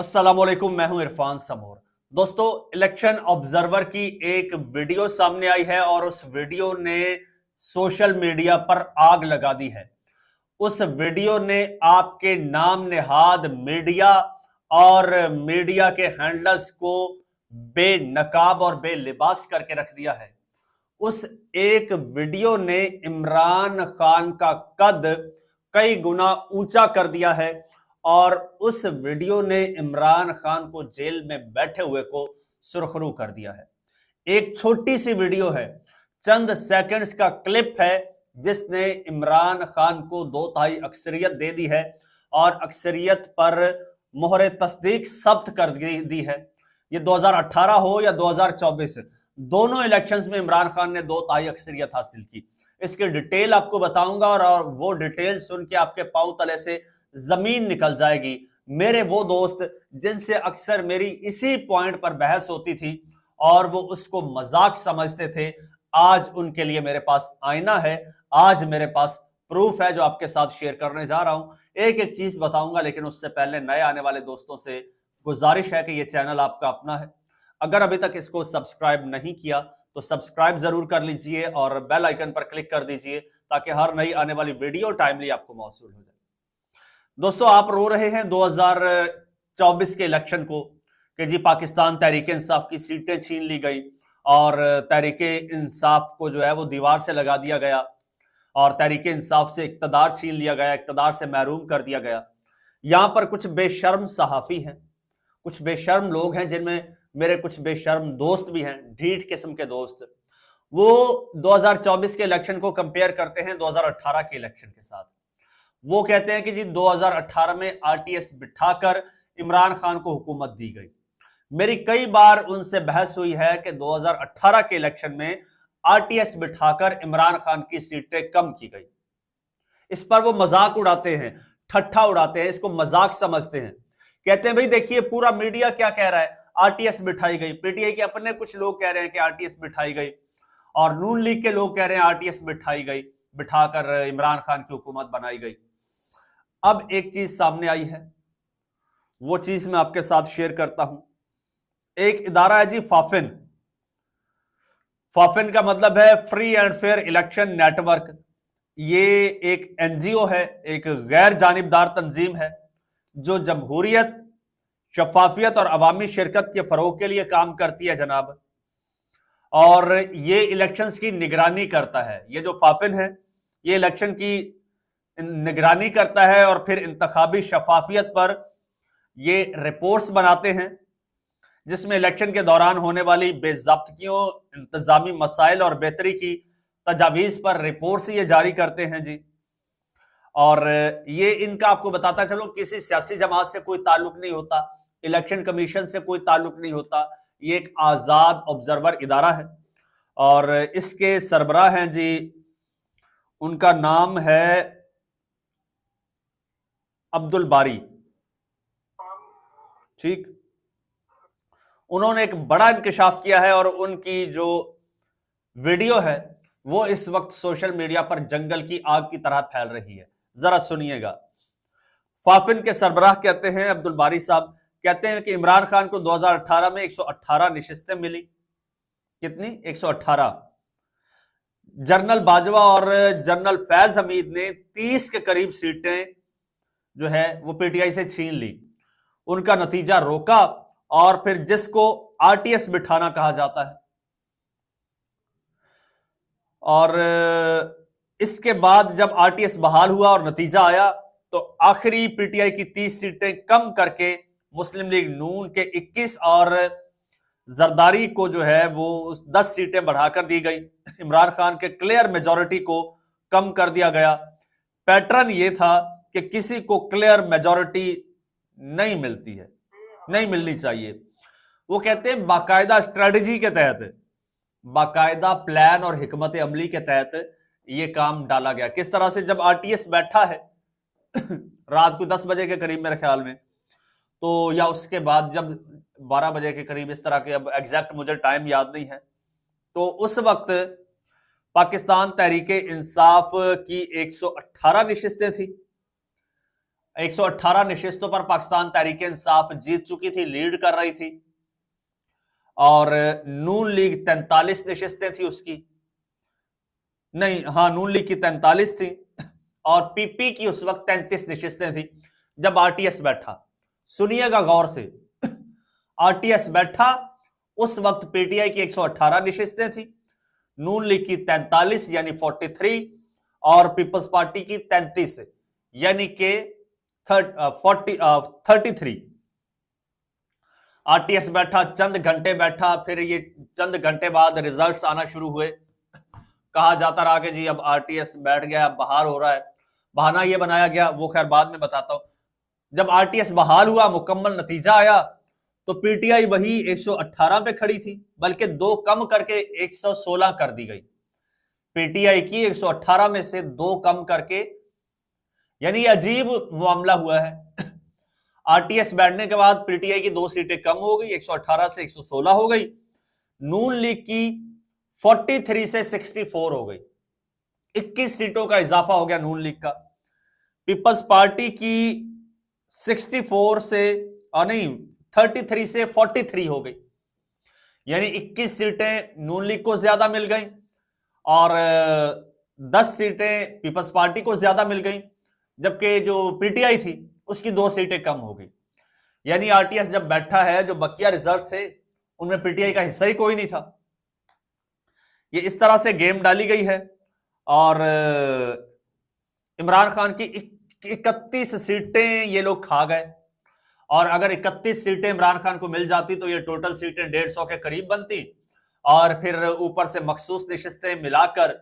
अस्सलामुअलैकुम, मैं हूं इरफान समोर। दोस्तों, इलेक्शन ऑब्जर्वर की एक वीडियो सामने आई है और उस वीडियो ने सोशल मीडिया पर आग लगा दी है। उस वीडियो ने आपके नाम नेहाद मीडिया और मीडिया के हैंडलर्स को बेनकाब और बेलिबास करके रख दिया है। उस एक वीडियो ने इमरान खान का कद कई गुना ऊंचा कर दिया है और उस वीडियो ने इमरान खान को जेल में बैठे हुए को सुरखरू कर दिया है। एक छोटी सी वीडियो है, चंद सेकंड्स का क्लिप है, जिसने इमरान खान को 2/3 अक्सरियत दे दी है और अक्सरियत पर मोहरे तस्दीक सब्त कर दी है। ये 2018 हो या 2024, दोनों इलेक्शंस में इमरान खान ने 2/3 अक्सरियत हासिल की। इसकी डिटेल आपको बताऊंगा और वो डिटेल सुन के आपके पांव तले से जमीन निकल जाएगी। मेरे वो दोस्त जिनसे अक्सर मेरी इसी पॉइंट पर बहस होती थी और वो उसको मजाक समझते थे, आज उनके लिए मेरे पास आईना है, आज मेरे पास प्रूफ है जो आपके साथ शेयर करने जा रहा हूं। एक एक चीज बताऊंगा, लेकिन उससे पहले नए आने वाले दोस्तों से गुजारिश है कि ये चैनल आपका अपना है। अगर अभी तक इसको सब्सक्राइब नहीं किया तो सब्सक्राइब जरूर कर लीजिए और बेल आइकन पर क्लिक कर दीजिए ताकि हर नई आने वाली वीडियो टाइमली आपको मौसूल हो जाए। दोस्तों, आप रो रहे हैं 2024 के इलेक्शन को कि जी पाकिस्तान तहरीक इंसाफ की सीटें छीन ली गई और तहरीक इंसाफ को जो है वो दीवार से लगा दिया गया और तहरीक इंसाफ से इक्तदार छीन लिया गया, इक्तदार से महरूम कर दिया गया। यहां पर कुछ बेशर्म सहाफी हैं, कुछ बेशर्म लोग हैं, जिनमें मेरे कुछ बेशर्म दोस्त भी हैं, ढीठ किस्म के दोस्त। वो 2024 के इलेक्शन को कंपेयर करते हैं 2018 के इलेक्शन के साथ। वो कहते हैं कि जी 2018 में आरटीएस बिठाकर इमरान खान को हुकूमत दी गई। मेरी कई बार उनसे बहस हुई है कि 2018 के इलेक्शन में आरटीएस बिठाकर इमरान खान की सीटें कम की गई। इस पर वो मजाक उड़ाते हैं, ठट्ठा उड़ाते हैं, इसको मजाक समझते हैं। कहते हैं भाई देखिए पूरा मीडिया क्या कह रहा है, आरटीएस बिठाई गई। पीटीआई के अपने कुछ लोग कह रहे हैं कि आरटीएस बिठाई गई और नून लीग के लोग कह रहे हैं आरटीएस बिठाई गई, बिठाकर इमरान खान की हुकूमत बनाई गई। अब एक चीज सामने आई है, वो चीज मैं आपके साथ शेयर करता हूं। एक इदारा है जी फाफिन। फाफिन का मतलब है free and fair election network. ये एक एनजीओ है, एक गैर जानिबदार तंजीम है जो जमहूरियत, शफाफियत और अवामी शिरकत के फरोग के लिए काम करती है जनाब। और ये इलेक्शंस की निगरानी करता है। ये जो फाफिन है ये इलेक्शन की निगरानी करता है और फिर इंतखाबी शफाफियत पर ये रिपोर्ट्स बनाते हैं, जिसमें इलेक्शन के दौरान होने वाली बेज़ाब्तियों, इंतजामी मसाइल और बेहतरी की तजावीज़ पर रिपोर्ट्स ये जारी करते हैं जी। और ये इनका आपको बताता चलो किसी सियासी जमात से कोई ताल्लुक नहीं होता, इलेक्शन कमीशन से कोई ताल्लुक नहीं होता। ये एक आज़ाद ऑब्जर्वर इदारा है और इसके सरबराह हैं जी, उनका नाम है अब्दुल बारी। ठीक, उन्होंने एक बड़ा इंकशाफ किया है और उनकी जो वीडियो है वो इस वक्त सोशल मीडिया पर जंगल की आग की तरह फैल रही है। जरा सुनिएगा। फाफिन के सरबराह कहते हैं, अब्दुल बारी साहब कहते हैं कि इमरान खान को 2018 में 118 नशिस्तें मिली। कितनी? 118। जनरल बाजवा और जनरल फैज हमीद ने 30 के करीब सीटें जो है वो पीटीआई से छीन ली। उनका नतीजा रोका और फिर जिसको आरटीएस बिठाना कहा जाता है, और इसके बाद जब आरटीएस बहाल हुआ और नतीजा आया तो आखिरी पीटीआई की 30 सीटें कम करके मुस्लिम लीग नून के 21 और जरदारी को जो है वो 10 सीटें बढ़ाकर दी गई। इमरान खान के क्लियर मेजॉरिटी को कम कर दिया गया। पैटर्न ये था कि किसी को क्लियर मेजॉरिटी नहीं मिलती है, नहीं मिलनी चाहिए। वो कहते हैं बाकायदा स्ट्रेटजी के तहत, बाकायदा प्लान और हिकमत अमली के तहत ये काम डाला गया। किस तरह से, जब आरटीएस बैठा है रात को 10 बजे के करीब मेरे ख्याल में, तो या उसके बाद जब 12 बजे के करीब, इस तरह के, अब एग्जैक्ट मुझे टाइम याद नहीं है, तो उस वक्त पाकिस्तान तहरीक इंसाफ की 118 नशिस्तें थी 118 नशिस्तों पर पाकिस्तान तहरीक इंसाफ जीत चुकी थी, लीड कर रही थी। और नून लीग 43 नशिस्तें थी उसकी, नहीं हाँ, नून लीग की 43 थी और पीपी की उस वक्त 33 नशिस्तें थी जब आरटीएस बैठा। सुनिएगा गौर से, आरटीएस बैठा उस वक्त पीटीआई की 118 नशिस्तें थी, नून लीग की 43 यानी 43 और पीपल्स पार्टी की 33 यानी के 33। आरटीएस बैठा, चंद घंटे बैठा, फिर ये चंद घंटे बाद रिजल्ट्स आना शुरू हुए। कहा जाता रहा कि जी अब आरटीएस बैठ गया, अब बहाल हो रहा है। बहाना ये बनाया गया, वो खैर बाद में बताता हूं। जब आरटीएस बहाल हुआ, मुकम्मल नतीजा आया, तो पीटीआई वही 118 पे खड़ी थी, बल्कि 2 कम करके 116 कर दी गई। पीटीआई की 118 में से 2 कम करके, यानी अजीब मामला हुआ है। आरटीएस बैठने के बाद पीटीआई की 2 सीटें कम हो गई, 118 से 116 हो गई। नून लीग की 43 से 64 हो गई, 21 सीटों का इजाफा हो गया नून लीग का। पीपल्स पार्टी की 64 से नहीं 33 से 43 हो गई, यानी 21 सीटें नून लीग को ज्यादा मिल गई और 10 सीटें पीपल्स पार्टी को ज्यादा मिल गई, जबकि जो पीटीआई थी उसकी 2 सीटें कम हो गई। यानी आरटीएस जब बैठा है, जो बकिया रिजल्ट थे उनमें पीटीआई का हिस्सा ही कोई नहीं था। ये इस तरह से गेम डाली गई है और इमरान खान की 31 सीटें ये लोग खा गए। और अगर 31 सीटें इमरान खान को मिल जाती तो ये टोटल सीटें 150 के करीब बनती और फिर ऊपर से मखसूस नशिस्तें मिलाकर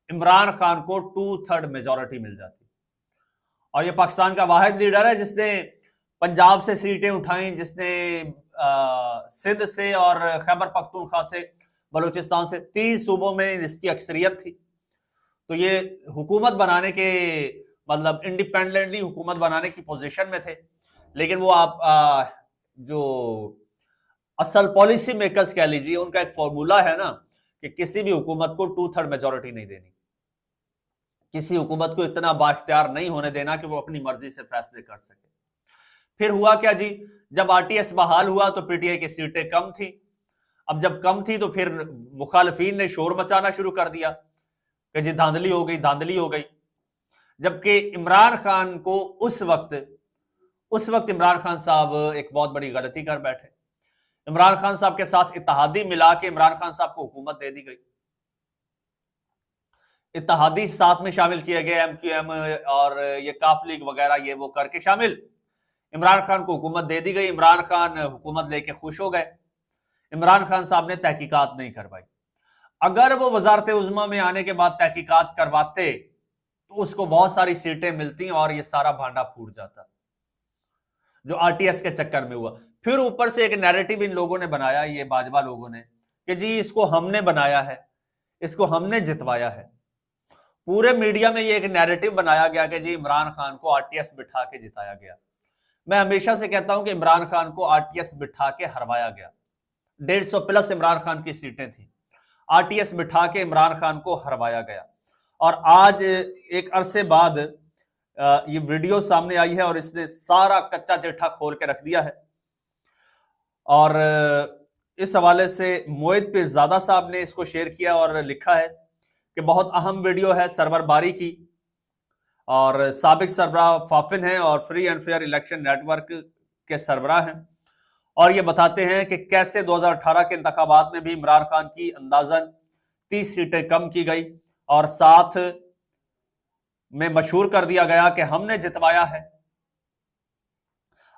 इमरान खान को 2/3 मेजॉरिटी मिल जाती। और ये पाकिस्तान का वाहिद लीडर है जिसने पंजाब से सीटें उठाई, जिसने सिंध से और खैबर पख्तूनख्वा से, बलूचिस्तान से, 30 सूबों में इसकी अक्सरियत थी। तो ये हुकूमत बनाने के मतलब इंडिपेंडेंटली हुकूमत बनाने की पोजीशन में थे, लेकिन वो आप जो असल पॉलिसी मेकर्स कह लीजिए, उनका एक फॉर्मूला है ना कि किसी भी हुकूमत को 2/3 मेजॉरिटी नहीं देनी, किसी हुकूमत को इतना बाख्तियार नहीं होने देना कि वो अपनी मर्जी से फैसले कर सके। फिर हुआ क्या जी, जब आरटीएस बहाल हुआ तो पीटीआई की सीटें कम थी। अब जब कम थी तो फिर मुखालफीन ने शोर मचाना शुरू कर दिया कि जी धांधली हो गई, धांधली हो गई। जबकि इमरान खान को उस वक्त इमरान खान साहब एक बहुत बड़ी गलती कर बैठे। इमरान खान साहब के साथ इत्तेहादी मिला के इमरान खान साहब को हुकूमत दे दी गई। इत्तेहादी साथ में शामिल किए गए, एमक्यूएम और ये काफ लीग वगैरह ये वो करके शामिल, इमरान खान को हुकूमत दे दी गई। इमरान खान हुकूमत लेके खुश हो गए। इमरान खान साहब ने तहकीकात नहीं करवाई। अगर वो वजारत उज़्मा में आने के बाद तहकीकात करवाते तो उसको बहुत सारी सीटें मिलती और ये सारा भांडा फूट जाता, जो आरटीएस के चक्कर में हुआ। फिर ऊपर से एक नैरेटिव इन लोगों ने बनाया, ये बाजवा लोगों ने, कि जी इसको हमने बनाया है, इसको हमने जितवाया है। पूरे मीडिया में ये एक नैरेटिव बनाया गया कि जी इमरान खान को आरटीएस बिठा के जिताया गया। मैं हमेशा से कहता हूं कि इमरान खान को आरटीएस बिठा के हरवाया गया। 150 प्लस इमरान खान की सीटें थी, आरटीएस बिठा के इमरान खान को हरवाया गया। और आज एक अरसे बाद ये वीडियो सामने आई है और इसने सारा कच्चा चिट्ठा खोल के रख दिया है। और इस हवाले से मोहित पीरजादा साहब ने इसको शेयर किया और लिखा है कि बहुत अहम वीडियो है सरवर बारी की, और साबिक सरबराह फाफिन हैं और free and fair election network के सरबराह हैं, और ये बताते हैं कि कैसे 2018 के इंतखाबात में भी इमरान खान की अंदाजन 30 सीटें कम की गई और साथ में मशहूर कर दिया गया कि हमने जितवाया है।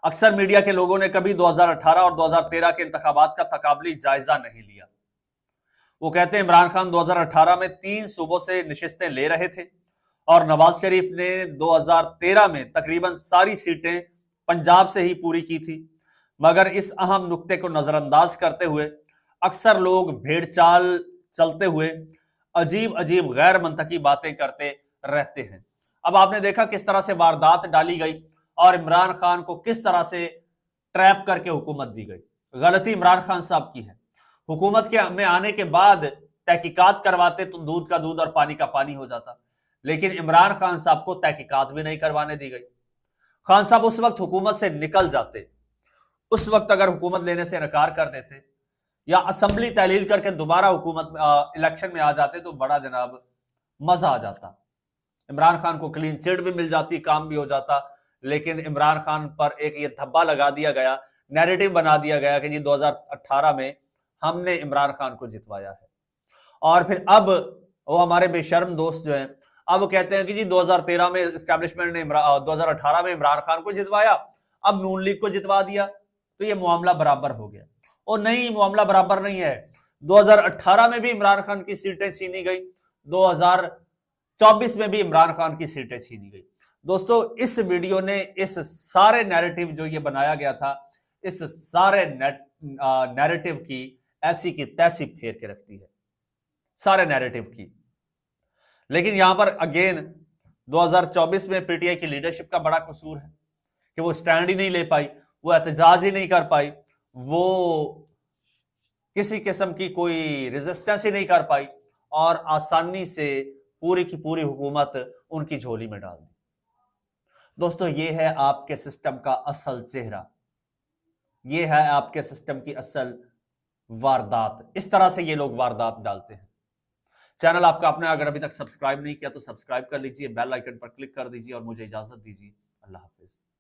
अक्सर मीडिया के लोगों ने कभी 2018 और 2013 के इंतखाबात का तकाबली जायजा नहीं लिया। वो कहते हैं इमरान खान 2018 में 3 सूबों से निशिस्तें ले रहे थे और नवाज शरीफ ने 2013 में तकरीबन सारी सीटें पंजाब से ही पूरी की थी। मगर इस अहम नुक्ते को नजरअंदाज करते हुए अक्सर लोग भेड़चाल चलते हुए अजीब अजीब गैर मंतकी बातें करते रहते हैं। अब आपने देखा किस तरह से वारदात डाली गई और इमरान खान को किस तरह से ट्रैप करके हुकूमत दी गई। गलती इमरान खान साहब की है। हुकूमत के में आने के बाद तहकीकात करवाते तो दूध का दूध और पानी का पानी हो जाता, लेकिन इमरान खान साहब को तहकीकात भी नहीं करवाने दी गई। खान साहब उस वक्त हुकूमत से निकल जाते, उस वक्त अगर हुकूमत लेने से इनकार कर देते या असेंबली तहलील करके दोबारा हुकूमत इलेक्शन में आ जाते तो बड़ा जनाब मजा आ जाता। इमरान खान को क्लीन चिट भी मिल जाती, काम भी हो जाता। लेकिन इमरान खान पर एक ये धब्बा लगा दिया गया, नैरेटिव बना दिया गया कि जी 2018 में हमने इमरान खान को जितवाया है। और फिर अब वो हमारे बेशर्म दोस्त जो हैं अब कहते हैं कि जी 2013 में एस्टैब्लिशमेंट ने 2018 में इमरान खान को जितवाया, अब नून लीग को जितवा दिया तो ये मामला बराबर हो गया। और नहीं, मामला बराबर नहीं है। 2018 में भी इमरान खान की सीटें छीनी गई, 2024 में भी इमरान खान की सीटें छीनी गई। दोस्तों, इस वीडियो ने इस सारे नैरेटिव जो ये बनाया गया था, इस सारे नैरेटिव की ऐसी की तैसी फेर के रखती है, सारे नैरेटिव की। लेकिन यहां पर अगेन 2024 में पीटीआई की लीडरशिप का बड़ा कसूर है कि वो स्टैंड ही नहीं ले पाई, वो एहतजाज ही नहीं कर पाई, वो किसी किस्म की कोई रेजिस्टेंस ही नहीं कर पाई और आसानी से पूरी की पूरी हुकूमत उनकी झोली में डाल दी। दोस्तों, ये है आपके सिस्टम का असल चेहरा, ये है आपके सिस्टम की असल वारदात। इस तरह से ये लोग वारदात डालते हैं। चैनल आपका अपने अगर अभी तक सब्सक्राइब नहीं किया तो सब्सक्राइब कर लीजिए, बेल आइकन पर क्लिक कर दीजिए और मुझे इजाजत दीजिए। अल्लाह हाफिज।